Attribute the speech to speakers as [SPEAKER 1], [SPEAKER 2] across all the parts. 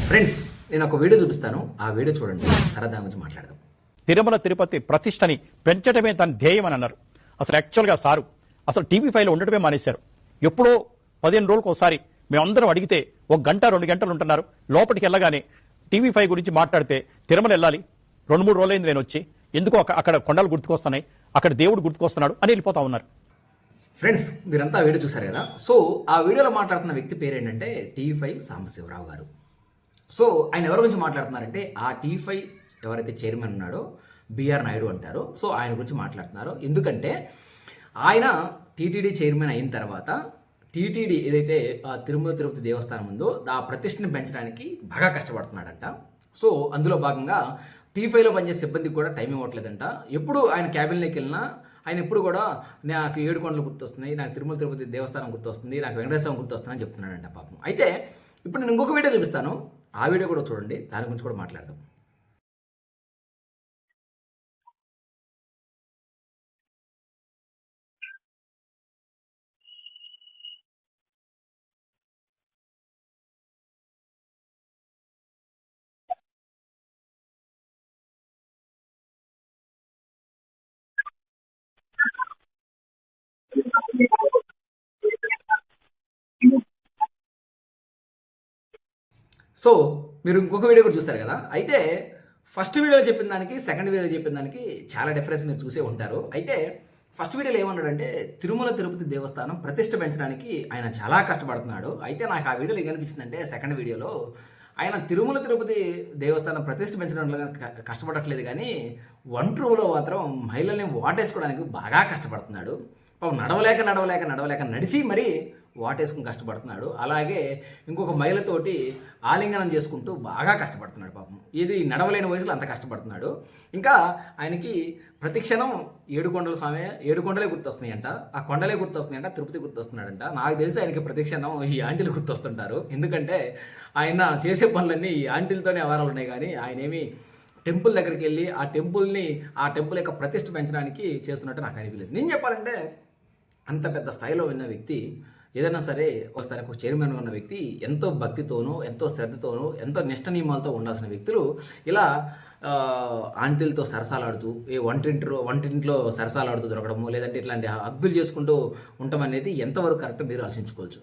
[SPEAKER 1] Friends, నేను ఒక video చూపిస్తాను. ఆ వీడియో చూడండి, తర్వాత దాని గురించి మాట్లాడదాం.
[SPEAKER 2] తిరుమల తిరుపతి ప్రతిష్టని పెంచడమే తన ధ్యేయం అని అన్నారు. అసలు యాక్చువల్గా సారు అసలు టీవీ5లో ఉండటమే మానేశారు. ఎప్పుడో 15 రోజులకు ఒకసారి మేమందరం అడిగితే 1 గంట 2 గంటలు ఉంటున్నారు. లోపలికి వెళ్ళగానే టీవీ5 గురించి మాట్లాడితే తిరుమల వెళ్ళాలి, 2-3 రోజులైంది నేను వచ్చి, ఎందుకో అక్కడ కొండలు గుర్తుకొస్తున్నాయి, అక్కడ దేవుడు గుర్తుకొస్తున్నాడు అని వెళ్ళిపోతా ఉన్నారు.
[SPEAKER 1] ఫ్రెండ్స్, మీరంతా ఆ వీడియో చూసారు కదా. సో ఆ వీడియోలో మాట్లాడుతున్న వ్యక్తి పేరు ఏంటంటే టీవీ5 సాంబశివరావు గారు. సో ఆయన ఎవరి గురించి మాట్లాడుతున్నారంటే ఆ టీవీ5 ఎవరైతే చైర్మన్ ఉన్నాడో బిఆర్ నాయుడు అంటారో, సో ఆయన గురించి మాట్లాడుతున్నారు. ఎందుకంటే ఆయన టీటీడీ చైర్మన్ అయిన తర్వాత టీటీడీ ఏదైతే తిరుమల తిరుపతి దేవస్థానం ఉందో ఆ ప్రతిష్టని పెంచడానికి బాగా కష్టపడుతున్నాడంట. సో అందులో భాగంగా టీవీ5లో పనిచేసే సిబ్బందికి కూడా టైం ఇవ్వట్లేదంట. ఎప్పుడు ఆయన క్యాబిన్లోకి వెళ్ళినా ఆయన ఎప్పుడు కూడా నాకు 7 కొండలు గుర్తొస్తున్నాయి, నాకు తిరుమల తిరుపతి దేవస్థానం గుర్తొస్తుంది, నాకు వెంకటేశ్వరం గుర్తొస్తుంది అని చెప్తున్నాడంట పాపం. అయితే ఇప్పుడు నేను ఇంకొక వీడియో చూపిస్తాను, ఆ వీడియో కూడా చూడండి, దాని గురించి కూడా మాట్లాడదాం. సో మీరు ఇంకొక వీడియో కూడా చూస్తారు కదా. అయితే ఫస్ట్ వీడియోలో చెప్పిన దానికి సెకండ్ వీడియోలో చెప్పిన దానికి చాలా డిఫరెన్స్ మీరు చూసే ఉంటారు. అయితే ఫస్ట్ వీడియోలో ఏమన్నాడంటే తిరుమల తిరుపతి దేవస్థానం ప్రతిష్ట పెంచడానికి ఆయన చాలా కష్టపడుతున్నాడు. అయితే నాకు ఆ వీడియోలో ఏమనిపించిందంటే సెకండ్ వీడియోలో ఆయన తిరుమల తిరుపతి దేవస్థానం ప్రతిష్ట పెంచడంలో కష్టపడట్లేదు, కానీ వంట రూమ్లో మాత్రం మహిళల్ని వాటేసుకోవడానికి బాగా కష్టపడుతున్నాడు. పాపం నడవలేక నడిచి మరీ వాటేసుకుని కష్టపడుతున్నాడు. అలాగే ఇంకొక మహిళతోటి ఆలింగనం చేసుకుంటూ బాగా కష్టపడుతున్నాడు పాపం. ఇది నడవలేని వయసులో అంత కష్టపడుతున్నాడు. ఇంకా ఆయనకి ప్రతిక్షణం 7 కొండల స్వామి 7 కొండలే గుర్తొస్తున్నాయంట, ఆ కొండలే గుర్తొస్తున్నాయంట, తిరుపతి గుర్తొస్తున్నాడంట. నాకు తెలిసి ఆయనకి ప్రతిక్షణం ఈ ఆంటీలు గుర్తొస్తుంటారు. ఎందుకంటే ఆయన చేసే పనులన్నీ ఈ ఆంటీలతోనే వ్యవహారాలు ఉన్నాయి, కానీ ఆయన ఏమి టెంపుల్ దగ్గరికి వెళ్ళి ఆ టెంపుల్ యొక్క ప్రతిష్ఠ పెంచడానికి చేస్తున్నట్టు నాకు అనిపించలేదు. నేను చెప్పాలంటే అంత పెద్ద స్థాయిలో ఉన్న వ్యక్తి, ఏదైనా సరే వస్తానికి ఒక చైర్మన్ ఉన్న వ్యక్తి ఎంతో భక్తితోనూ ఎంతో శ్రద్ధతోనూ ఎంతో నిష్ట నియమాలతో ఉండాల్సిన వ్యక్తులు ఇలా ఆంటీలతో సరసాలాడుతూ వంటింట్లో సరసాలాడుతూ దొరకడము, లేదంటే ఇట్లాంటి హగ్గులు చేసుకుంటూ ఉండటం అనేది ఎంతవరకు కరెక్ట్ మీరు ఆలోచించుకోవచ్చు.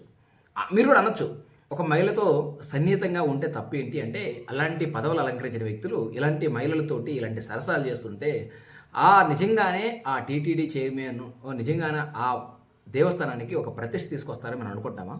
[SPEAKER 1] మీరు కూడా అనొచ్చు, ఒక మహిళతో సన్నిహితంగా ఉంటే తప్పు ఏంటి అంటే, అలాంటి పదవులు అలంకరించిన వ్యక్తులు ఇలాంటి మహిళలతోటి ఇలాంటి సరసాలు చేస్తుంటే నిజంగానే ఆ టీటీడీ చైర్మన్ నిజంగానే ఆ దేవస్థానానికి ఒక ప్రతిష్ఠ తీసుకొస్తారని మనం అనుకుంటామా?